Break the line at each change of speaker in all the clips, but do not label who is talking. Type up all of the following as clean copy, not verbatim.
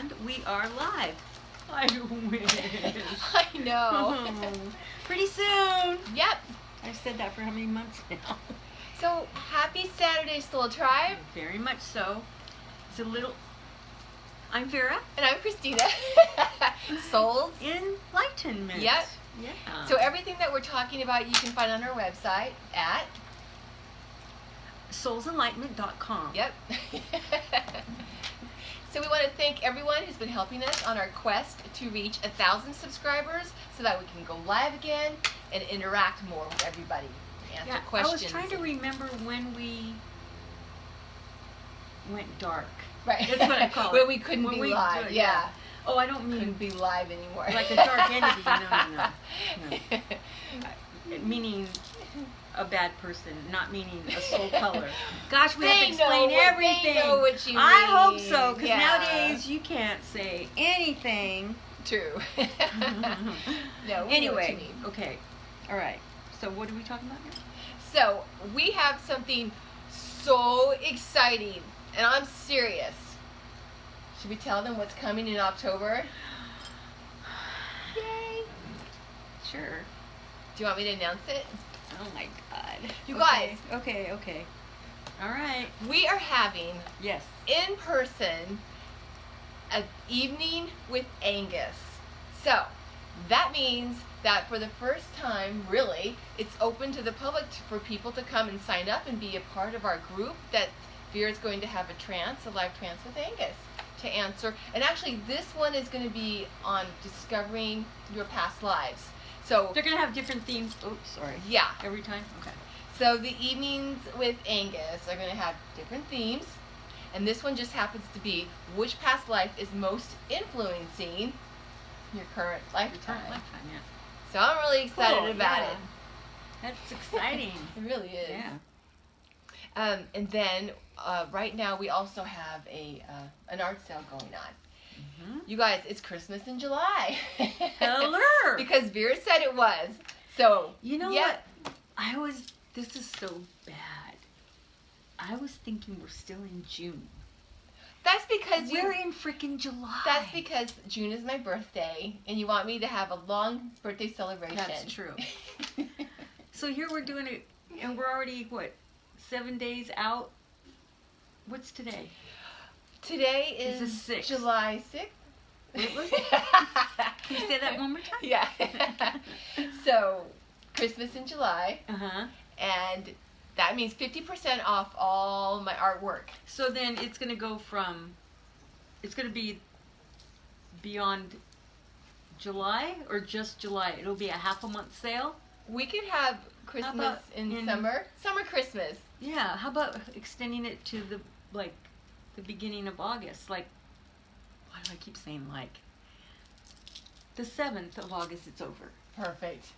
And we are live. I wish.
I know.
Pretty soon.
Yep.
I've said that for how many months now?
So, happy Saturday, Soul Tribe.
Very much so. It's a little... I'm Vera.
And I'm Christina. Souls.
Enlightenment.
Yep.
Yeah.
So everything that we're talking about you can find on our website at...
soulsenlightenment.com.
Yep. So we want to thank everyone who's been helping us on our quest to reach 1,000 subscribers so that we can go live again and interact more with everybody. Answer questions.
I was trying to remember when we went dark.
Right.
That's what I call it.
When we couldn't be live. Yeah.
Oh, I don't mean
couldn't be live anymore.
like a dark entity. No. Meaning a bad person, not meaning a soul color. Gosh, we have to explain everything.
They know what you mean.
I hope so, because nowadays you can't say anything.
True. No.
Anyway, okay, all right. So what are we talking about here?
So we have something so exciting, and I'm serious. Should we tell them what's coming in October? Yay!
Sure.
Do you want me to announce it?
Oh my God.
You guys.
Okay. All right.
We are having
Yes.
in person an evening with Angus. So that means that for the first time, really, it's open to the public for people to come and sign up and be a part of our group that Vera's going to have a live trance with Angus to answer. And actually, this one is going to be on discovering your past lives. So
They're gonna have different themes. Oops, sorry.
Yeah.
Every time. Okay.
So the evenings with Angus are going to have different themes, and this one just happens to be which past life is most influencing your current lifetime.
Yeah.
So I'm really excited
Cool,
about
yeah.
it.
That's exciting.
It really is.
Yeah.
And then right now we also have an art sale going on.
Mm-hmm.
You guys, it's Christmas in July.
Hello.
Because Vera said it was. So
You know what? This is so bad. I was thinking we're still in June.
That's because
we're in freaking July.
That's because June is my birthday, and you want me to have a long birthday celebration.
That's true. So here we're doing it, and we're already, 7 days out? What's today?
Today
It's
is
the 6th.
July 6th.
Really? Can you say that one more time?
Yeah. So, Christmas in July,
Uh-huh.
and that means 50% off all my artwork.
So then it's going to be beyond July or just July? It'll be a half a month sale?
We could have Christmas in summer Christmas.
Yeah, how about extending it to the beginning of August? Why do I keep saying the 7th of August it's over?
Perfect.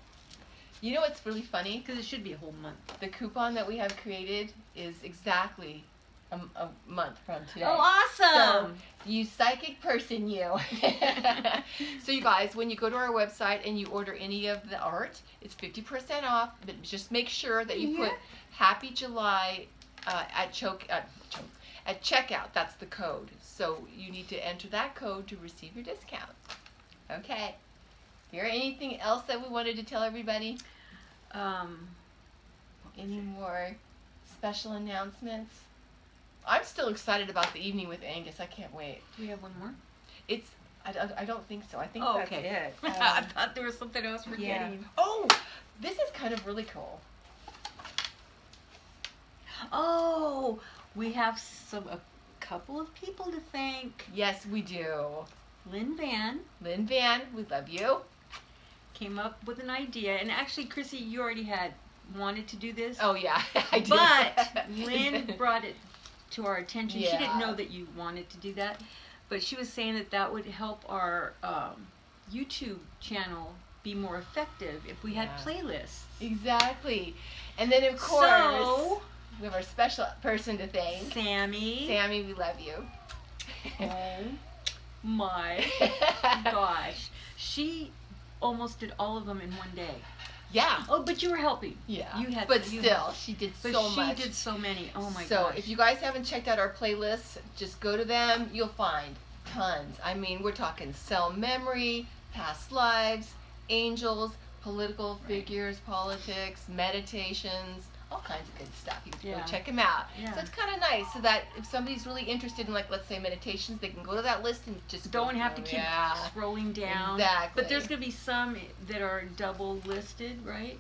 You know what's really funny?
Because it should be a whole month.
The coupon that we have created is exactly a month from today.
Oh, awesome!
So, you psychic person, you. So you guys, when you go to our website and you order any of the art, it's 50% off, but just make sure that you put Happy July at checkout. That's the code. So you need to enter that code to receive your discount. Okay. Is there anything else that we wanted to tell everybody? Any more special announcements? I'm still excited about the evening with Angus. I can't wait.
Do we have one more?
I don't think so. I think that's
okay.
it.
I thought there was something else we're getting.
Oh, this is kind of really cool.
Oh, we have a couple of people to thank.
Yes, we do.
Lynn Van,
we love you.
Came up with an idea, and actually, Chrissy, you already had wanted to do this.
Oh yeah, I did.
But Lynn brought it to our attention.
Yeah.
She didn't know that you wanted to do that, but she was saying that would help our YouTube channel be more effective if we had playlists.
Exactly. And then of course, we have our special person to thank.
Sammy, we
love you.
Oh my gosh. She almost did all of them in one day.
Yeah.
Oh, but you were helping.
Yeah.
You had.
But still, she did so much.
She did so many. Oh my gosh.
So if you guys haven't checked out our playlists, just go to them. You'll find tons. I mean, we're talking cell memory, past lives, angels, political figures, politics, meditations, all kinds of good stuff. You can go check them out.
Yeah.
So it's kind of nice so that if somebody's really interested in, like, let's say meditations, they can go to that list and just
don't have to keep scrolling down.
Exactly.
But there's going to be some that are double listed, right?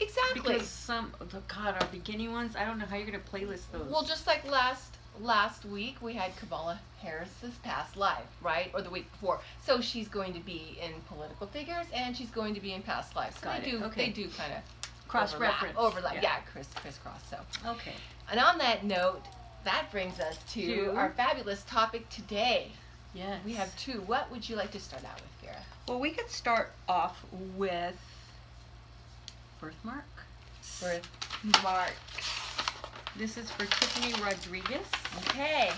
Exactly.
Because some, God, our beginning ones, I don't know how you're going to playlist those.
Well, just like last week, we had Kamala Harris's past life, right? Or the week before. So she's going to be in political figures, and she's going to be in past lives. So they do kind of
cross-reference.
Overlap. Yeah, crisscross. So.
Okay.
And on that note, that brings us to our fabulous topic today.
Yes.
We have two. What would you like to start out with, Vera?
Well, we could start off with birthmark.
Birthmarks.
This is for Tiffany Rodriguez.
Okay.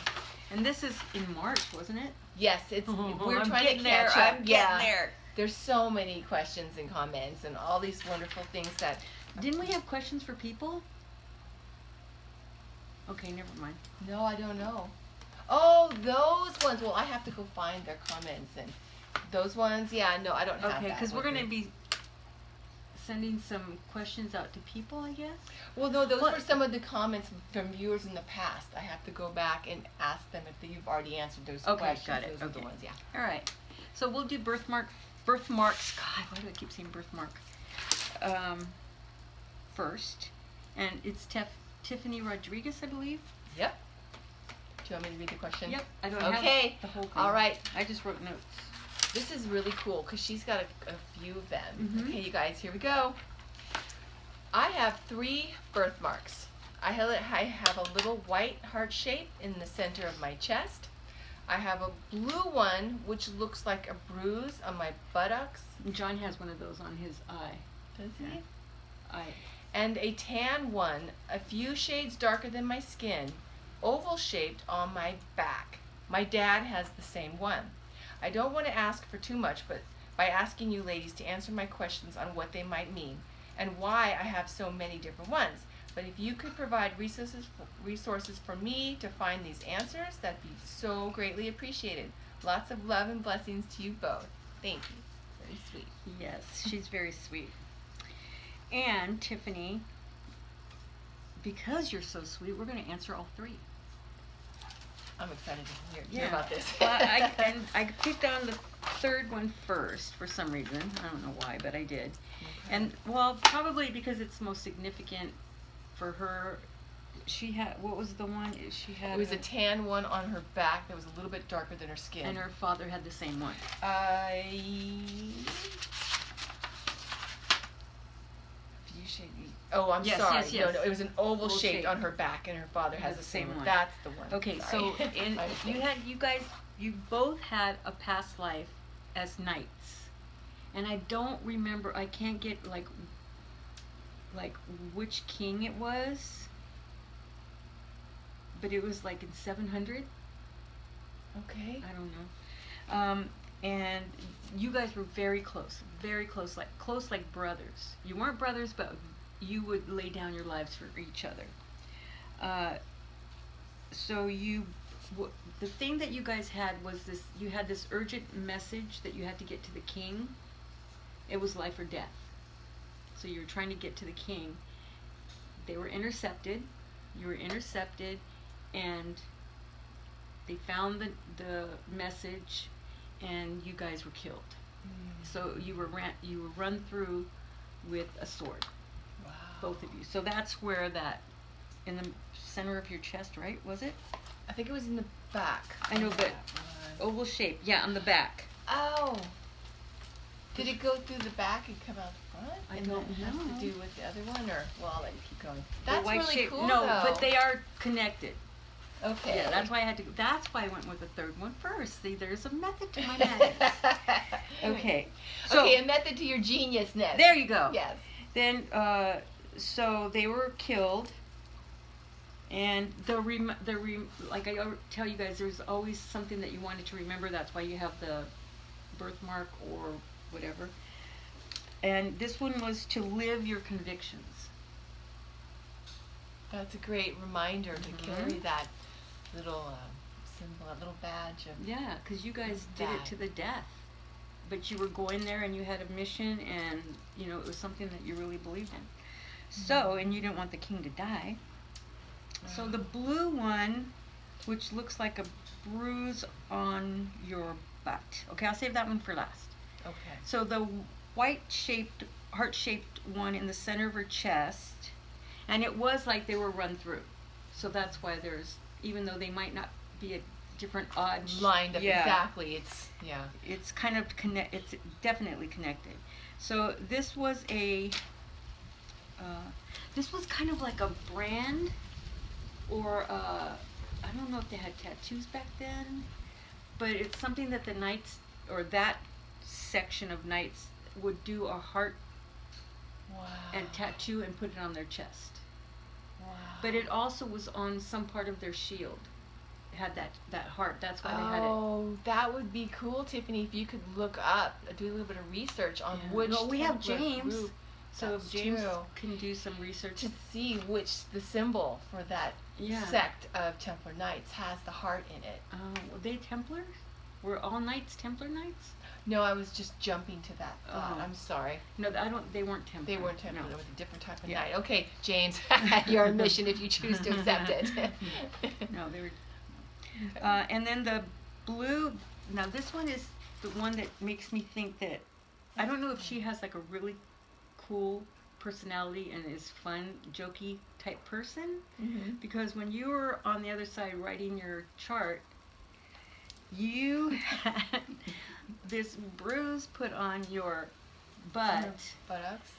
And this is in March, wasn't it?
Yes, it's we're trying to catch up. I'm getting there. There's so many questions and comments and all these wonderful things that...
Didn't we have questions for people? Okay, never mind.
No, I don't know. Oh, those ones. Well, I have to go find their comments and those ones. Yeah, no, I don't have that.
Okay, because we're going to be sending some questions out to people, I guess.
Well, no, those were some of the comments from viewers in the past. I have to go back and ask them if you've already answered those questions.
Got it.
Those are the ones, yeah.
All right. So we'll do birthmarks. God, why do I keep saying birthmark? First, and it's Tiffany Rodriguez, I believe.
Yep. Do you want me to read the question?
Yep. I don't have the whole thing.
All right.
I just wrote notes.
This is really cool because she's got a few of them.
Mm-hmm.
Okay, you guys, here we go. I have 3 birthmarks. I have a little white heart shape in the center of my chest. I have a blue one, which looks like a bruise on my buttocks.
John has one of those on his eye.
Does he?
Eye.
And a tan one, a few shades darker than my skin, oval shaped on my back. My dad has the same one. I don't want to ask for too much, but by asking you ladies to answer my questions on what they might mean and why I have so many different ones. But if you could provide resources for me to find these answers, that'd be so greatly appreciated. Lots of love and blessings to you both. Thank you. Very sweet.
Yes, she's very sweet. And Tiffany, because you're so sweet, we're going to answer all 3.
I'm excited to hear about this.
Well, I picked on the third one first for some reason. I don't know why, but I did. Okay. And, well, probably because it's most significant for her. She had, what was the one? She had.
It was a tan one on her back that was a little bit darker than her skin.
And her father had the same one.
Oh, I'm sorry.
Yes.
No, it was an oval shaped on her back, and her father has the same one. That's the one.
Okay,
sorry.
So you both had a past life as knights, and I don't remember. I can't get like which king it was, but it was like in 700.
Okay.
I don't know. And you guys were very close, like brothers. You weren't brothers, but you would lay down your lives for each other. So the thing that you guys had was this, you had this urgent message that you had to get to the king. It was life or death. So you were trying to get to the king. They were intercepted. You were intercepted, and they found the message, and you guys were killed. So you were run through with a sword.
Wow.
Both of you. So that's where that, in the center of your chest, right? Was it?
I think it was in the back.
I know, but oval shape. Yeah, on the back.
Oh. Did it go through the back and come out the front?
I don't know.
Has to do with the other one, or well, I'll let you keep going. That's really
shape,
cool.
No,
though.
but they are connected.
Okay.
Yeah, that's why I had to. That's why I went with the third one first. See, there's a method to my madness. Okay. So,
okay, a method to your geniusness.
There you go.
Yes.
Then, so they were killed, and like I tell you guys, there's always something that you wanted to remember. That's why you have the birthmark or whatever. And this one was to live your convictions.
That's a great reminder to carry that little symbol, a little badge of.
Yeah, because you guys did it
Bad.
to the death. But you were going there and you had a mission, and you know it was something that you really believed in. So, and you didn't want the king to die. So the blue one, which looks like a bruise on your butt. Okay, I'll save that one for last.
Okay.
So the white-shaped, heart-shaped one in the center of her chest, and it was like they were run through. So that's why there's, even though they might not be a different odd
Lined up
yeah,
exactly. It's yeah.
it's kind of it's definitely connected. So this was this was kind of like a brand, or I don't know if they had tattoos back then, but it's something that the knights, or that section of knights, would do a heart
Wow.
and tattoo and put it on their chest.
Wow.
But it also was on some part of their shield. It had that heart. That's why they had it.
Oh, that would be cool, Tiffany, if you could look up, do a little bit of research on
Yeah.
which
Well, we have
Templar
James,
group,
so
that's
if James
true,
can do some research.
to see which the symbol for that
Yeah.
sect of Templar Knights has the heart in it.
Were they Templars? Were all knights Templar knights?
No, I was just jumping to that thought.
Oh.
I'm sorry.
No, I don't. They weren't Templar.
They weren't Templar.
No.
It was a different type of
Yeah.
knight. Okay, James, your mission if you choose to accept it.
No, they were. And then the blue. Now this one is the one that makes me think that, I don't know if she has like a really cool personality and is fun, jokey type person.
Mhm.
Because when you were on the other side writing your chart, you had this bruise put on your butt
Buttocks.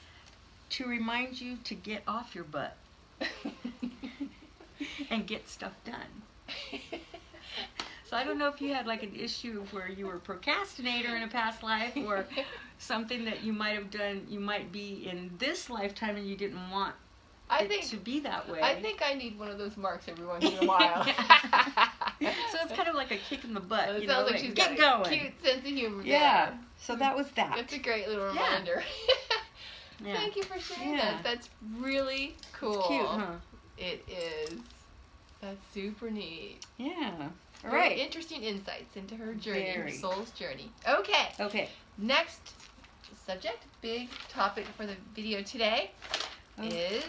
to remind you to get off your butt and get stuff done. So I don't know if you had like an issue where you were a procrastinator in a past life, or something that you might have done, you might be in this lifetime and you didn't want it to be that way.
I think I need one of those marks every once in a while.
So it's kind of like a kick in the butt.
Well, it
you
sounds
know,
like she's
get
got
going.
a cute sense of humor
Yeah.
there.
So that was that.
That's a great little
Yeah.
reminder.
Yeah.
Thank you for sharing
Yeah.
that. That's really cool.
It's cute, huh?
It is. That's super neat.
Yeah. All
Very
right.
interesting insights into her journey, her
Very.
soul's journey. Okay.
Okay.
Next subject, big topic for the video today is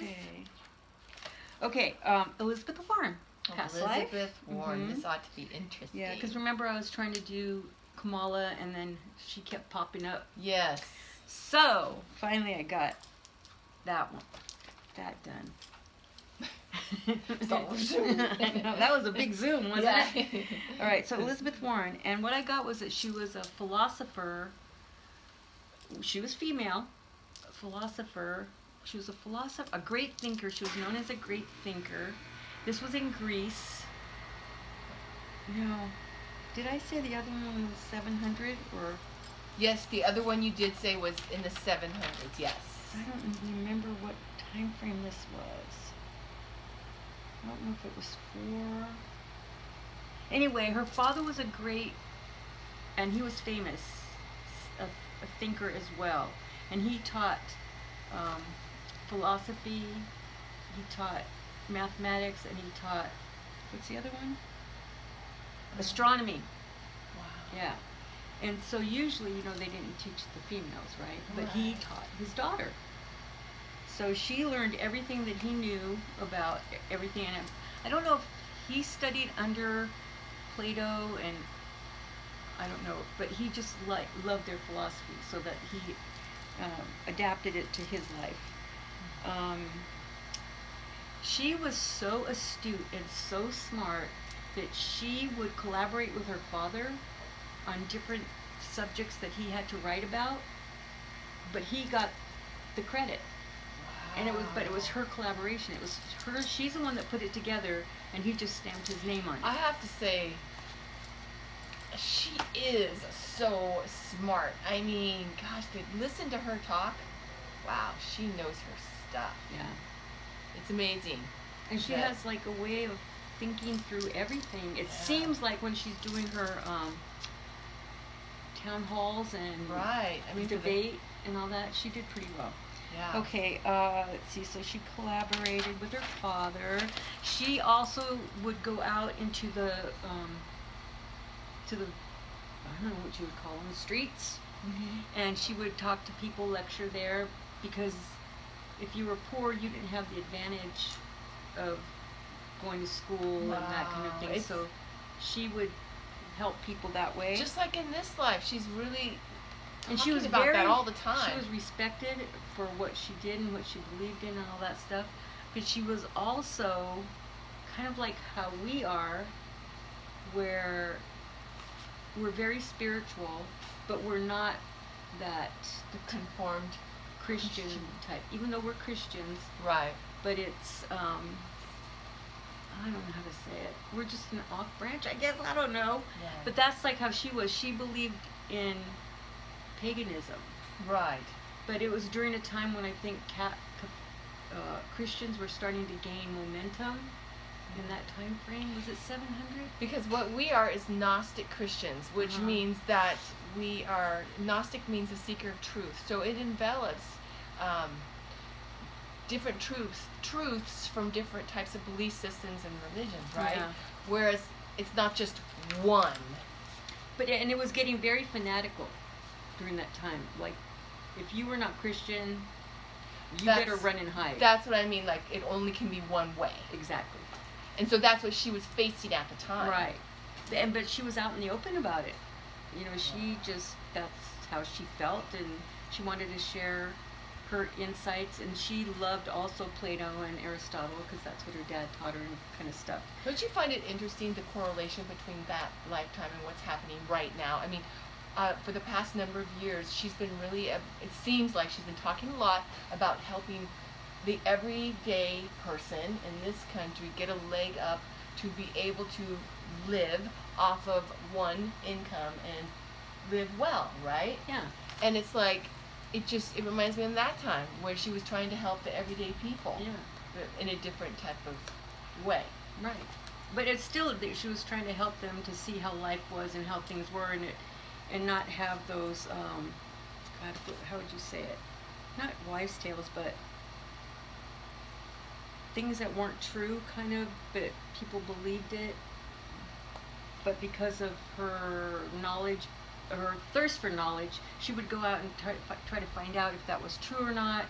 Okay. Elizabeth Warren. Past life.
Elizabeth Warren.
Mhm.
This ought to be interesting.
Yeah, because remember I was trying to do Kamala and then she kept popping up.
Yes.
So finally I got that one. That done.
So zoom.
I know, that was a big zoom, wasn't
Yeah.
it? All right, so Elizabeth Warren, and what I got was that she was a philosopher. She was female, a philosopher. She was a philosopher, a great thinker. She was known as a great thinker. This was in Greece. No, did I say the other one was 700 or?
Yes, the other one you did say was in the 700s. Yes.
I don't remember what time frame this was. I don't know if it was 4. Anyway, her father was a great, and he was famous, a thinker as well. And he taught philosophy, he taught mathematics, and he taught, what's the other one? Astronomy.
Wow.
Yeah. And so usually, you know, they didn't teach the females, right? But he
Right.
taught his daughter. So she learned everything that he knew about everything. And I don't know if he studied under Plato, and I don't know, but he just loved their philosophy, so that he adapted it to his life. She was so astute and so smart that she would collaborate with her father on different subjects that he had to write about, but he got the credit. And it was her collaboration. It was her. She's the one that put it together, and he just stamped his name on it.
I have to say, she is so smart. I mean, gosh, to listen to her talk, wow, she knows her stuff.
Yeah.
It's amazing.
And she
that-
has like a way of thinking through everything. It
Yeah.
seems like when she's doing her town halls and
Right. I mean, for the-
debate and all that, she did pretty well.
yeah.
Okay, let's see. So she collaborated with her father. She also would go out into the to the, I don't know what you would call them, streets.
Mm-hmm.
And she would talk to people, lecture there, because if you were poor, you didn't have the advantage of going to school and that kind of thing. So she would help people that way.
Just like in this life, she's really
and she was
about that all the time.
She was respected for what she did and what she believed in and all that stuff. But she was also kind of like how we are, where we're very spiritual, but we're not that
conformed
Christian type, even though we're Christians.
Right.
But it's, I don't know how to say it. We're just an off branch, I guess. I don't know.
Yeah.
But that's like how she was. She believed in paganism.
Right.
But it was during a time when I think Christians were starting to gain momentum in that time frame. Was it 700?
Because what we are is Gnostic Christians, which means that we are, Gnostic means a seeker of truth. So it envelops different truths from different types of belief systems and religions, right?
Yeah.
Whereas it's not just one.
But and it was getting very fanatical during that time. Like, if you were not Christian, you better run and hide.
That's what I mean. Like, it only can be one way.
Exactly.
And so that's what she was facing at the time.
Right. But she was out in the open about it. You know, she just, that's how she felt, and she wanted to share her insights, and she loved also Plato and Aristotle, because that's what her dad taught her and kind of stuff.
Don't you find it interesting, the correlation between that lifetime and what's happening right now? I mean, for the past number of years, she's been really, it seems like she's been talking a lot about helping the everyday person in this country get a leg up to be able to live off of one income and live well, right?
Yeah.
And it's like, it reminds me of that time where she was trying to help the everyday people.
Yeah.
But in a different type of way.
Right. But it's still, she was trying to help them to see how life was and how things were, and not have those, God, how would you say it? Not wives' tales, but things that weren't true, kind of, but people believed it. But because of her knowledge, her thirst for knowledge, she would go out and try to find out if that was true or not,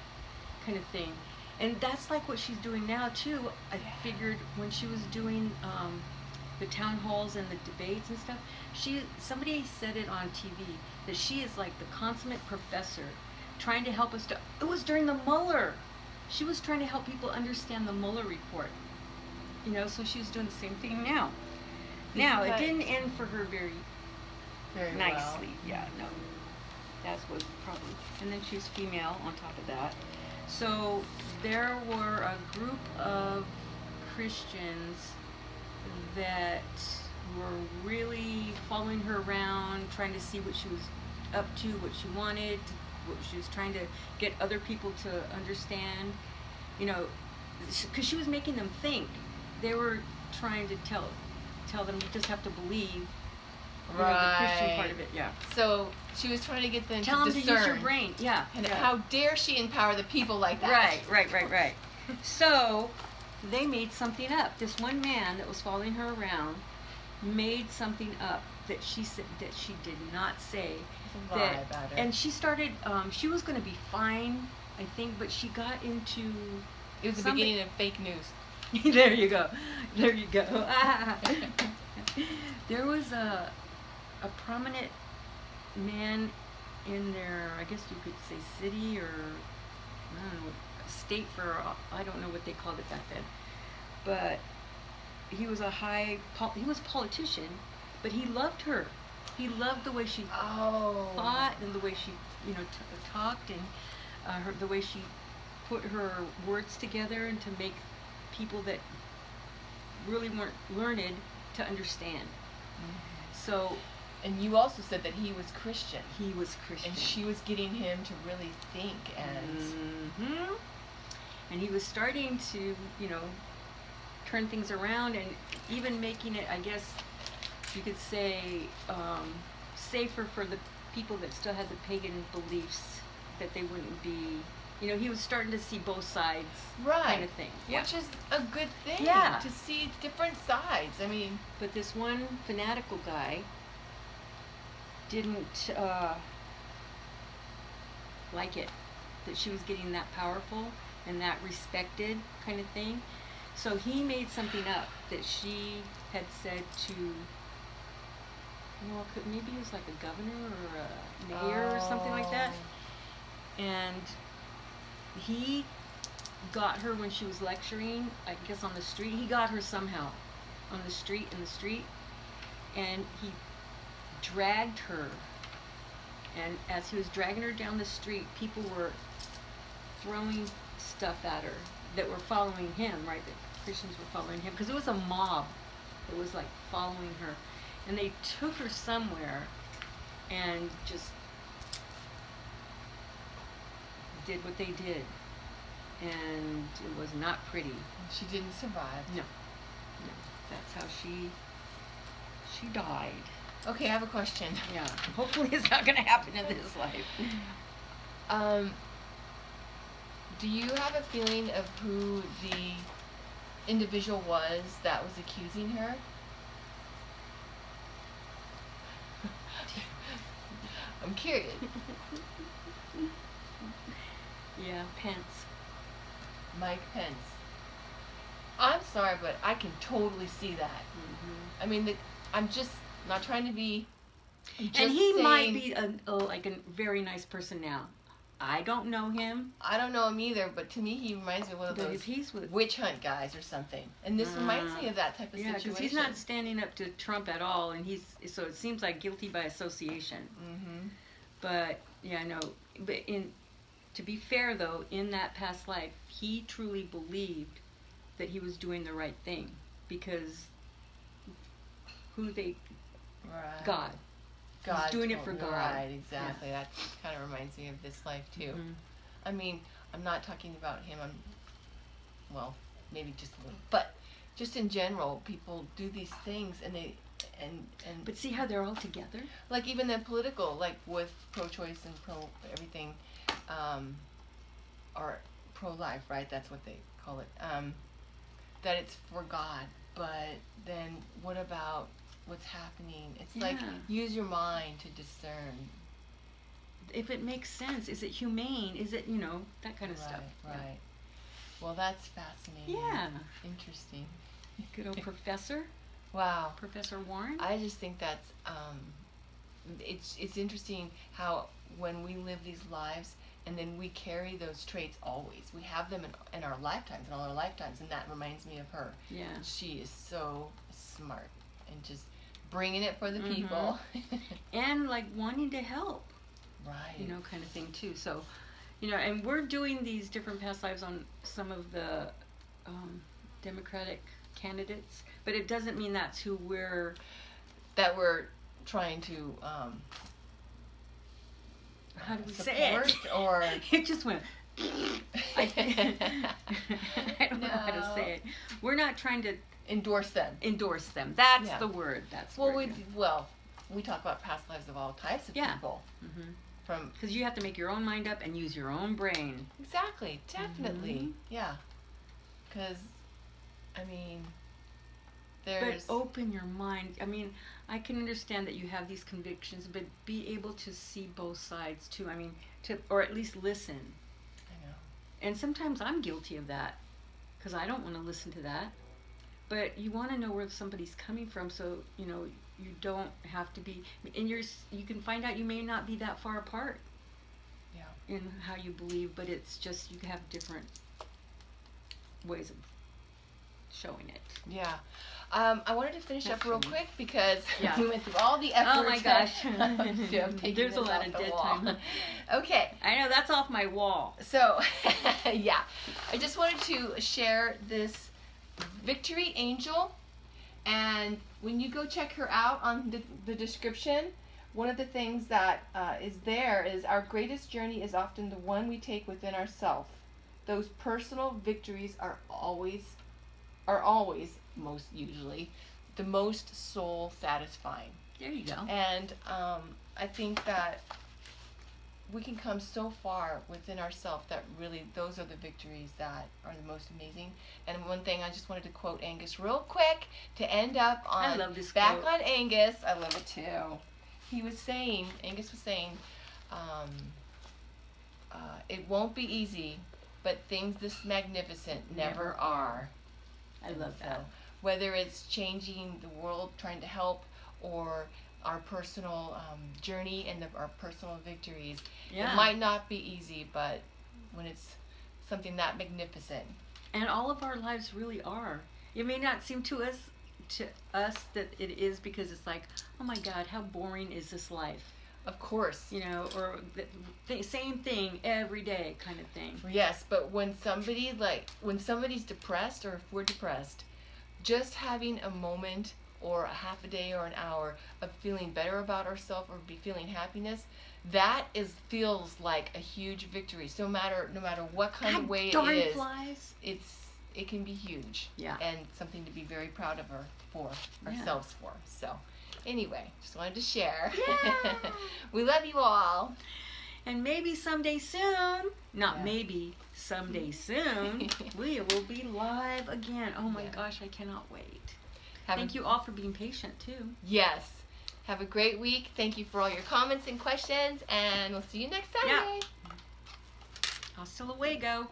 kind of thing. And that's like what she's doing now too. I figured when she was doing the town halls and the debates and stuff, somebody said it on TV that she is like the consummate professor, trying to help us it was during the Mueller. She was trying to help people understand the Mueller report. You know, so she was doing the same thing now. Now, it didn't end for her very nicely.
Well.
Yeah, no. That was probably, and then she's female on top of that. So there were a group of Christians that were really following her around, trying to see what she was up to, what she wanted, what she was trying to get other people to understand, you know, because she was making them think. They were trying to tell them, you just have to believe, you know, the Christian part of it. Yeah.
So she was trying to get them
Tell
to
them
discern.
to use your brain. Yeah.
And
yeah.
how dare she empower the people like that?
Right. So they made something up. This one man that was following her around made something up that she said that she did not say.
There's a lie about it.
And she started. She was going to be fine, I think, but she got into.
It was the beginning of fake news.
There you go. There was a prominent man in their, I guess you could say, city, or I don't know, state, for I don't know what they called it back then, but he was he was a politician, but he loved her. He loved the way she thought and the way she, you know, talked, and the way she put her words together, and to make people that really weren't learned to understand. So,
and you also said that he was Christian.
He was Christian.
And she was getting him to really think, and
and he was starting to, you know, turn things around, and even making it, I guess you could say, safer for the people that still had the pagan beliefs, that they wouldn't be, you know, he was starting to see both sides, kind of thing. Yeah.
Which is a good thing,
Yeah.
to see different sides. I mean,
but this one fanatical guy, didn't like it, that she was getting that powerful and that respected kind of thing. So he made something up that she had said to, well, maybe it was like a governor or a mayor or something like that. And he got her when she was lecturing, I guess on the street. He got her somehow on the street, and he dragged her. And as he was dragging her down the street, people were throwing stuff at her that were following him, right? The Christians were following him, because it was a mob that was like following her. And they took her somewhere and just did what they did. And it was not pretty.
She didn't survive.
No. That's how she died.
Okay, I have a question.
Yeah. Hopefully it's not going to happen in this life.
Do you have a feeling of who the individual was that was accusing her? I'm curious.
Yeah, Pence.
Mike Pence. I'm sorry, but I can totally see that.
Mm-hmm.
I mean, I'm just not trying to be.
And he might be like a very nice person now. I don't know him.
I don't know him either, but to me, he reminds me of one of those witch hunt guys or something. And this reminds me of that type of situation.
Because he's not standing up to Trump at all, and so it seems like guilty by association.
Mm-hmm.
But yeah, no. But to be fair though, in that past life, he truly believed that he was doing the right thing, because God. He's doing it for God.
Right, exactly. Yeah. That kind of reminds me of this life too. Mm-hmm. I mean, I'm not talking about him. Well, maybe just a little, but just in general, people do these things, and they
But see how they're all together.
Like even the political, like with pro-choice and pro everything, or pro-life, right? That's what they call it. That it's for God, but then what about what's happening? It's like, use your mind to discern.
If it makes sense, is it humane? Is it, that kind of stuff.
Right. Yeah. Well, that's fascinating.
Yeah.
Interesting.
Good old professor.
Wow.
Professor Warren.
I just think that's, it's interesting how when we live these lives, and then we carry those traits always. We have them in our lifetimes, in all our lifetimes, and that reminds me of her.
Yeah.
She is so smart and just bringing it for the people.
And like wanting to help.
Right.
Kind of thing too. So, and we're doing these different past lives on some of the Democratic candidates, but it doesn't mean that's who we're
trying to
how do we
support,
say it?
Or
it just went. I don't know how to say it. We're not trying to
endorse them.
That's the word. That's
we talk about past lives of all types of people. Mm-hmm.
Because you have to make your own mind up and use your own brain.
Exactly. Definitely. Yeah. Because, I mean,
But open your mind. I mean, I can understand that you have these convictions, but be able to see both sides too. I mean, or at least listen.
I know.
And sometimes I'm guilty of that, because I don't want to listen to that. But you want to know where somebody's coming from, so you don't have to be. And you can find out you may not be that far apart.
Yeah.
In how you believe, but it's just you have different ways of showing it.
Yeah. I wanted to finish up real quick because we went through all the effort.
Oh my gosh.
There's
a lot of dead time.
Okay.
I know, that's off my wall.
So, yeah. I just wanted to share this Victory Angel. And when you go check her out on the description, one of the things that is there is our greatest journey is often the one we take within ourselves. Those personal victories are always, most usually, the most soul satisfying.
There you go.
And I think that we can come so far within ourselves that really those are the victories that are the most amazing. And one thing I just wanted to quote Angus real quick to end up on
I love this
back
quote.
on Angus. I love it too. Angus was saying, um, it won't be easy, but things this magnificent never are.
I love that.
So, whether it's changing the world, trying to help, or our personal journey and our personal victories,
Yeah.
it might not be easy, but when it's something that magnificent.
And all of our lives really are. It may not seem to us that it is, because it's like, oh my God, how boring is this life?
Of course.
You know, or the same thing every day kind of thing.
Yes, but when somebody's depressed, or if we're depressed, just having a moment or a half a day or an hour of feeling better about ourselves or be feeling happiness, that feels like a huge victory. So no matter what kind of way it is,
flies.
it can be huge.
Yeah.
And something to be very proud of ourselves for. So anyway, just wanted to share.
Yeah.
We love you all.
And maybe someday soon, not
Yeah.
maybe, someday soon, we will be live again. Oh my
Yeah.
gosh, I cannot wait. Thank you all for being patient too.
Yes. Have a great week. Thank you for all your comments and questions, and we'll see you next Saturday.
Hasta luego.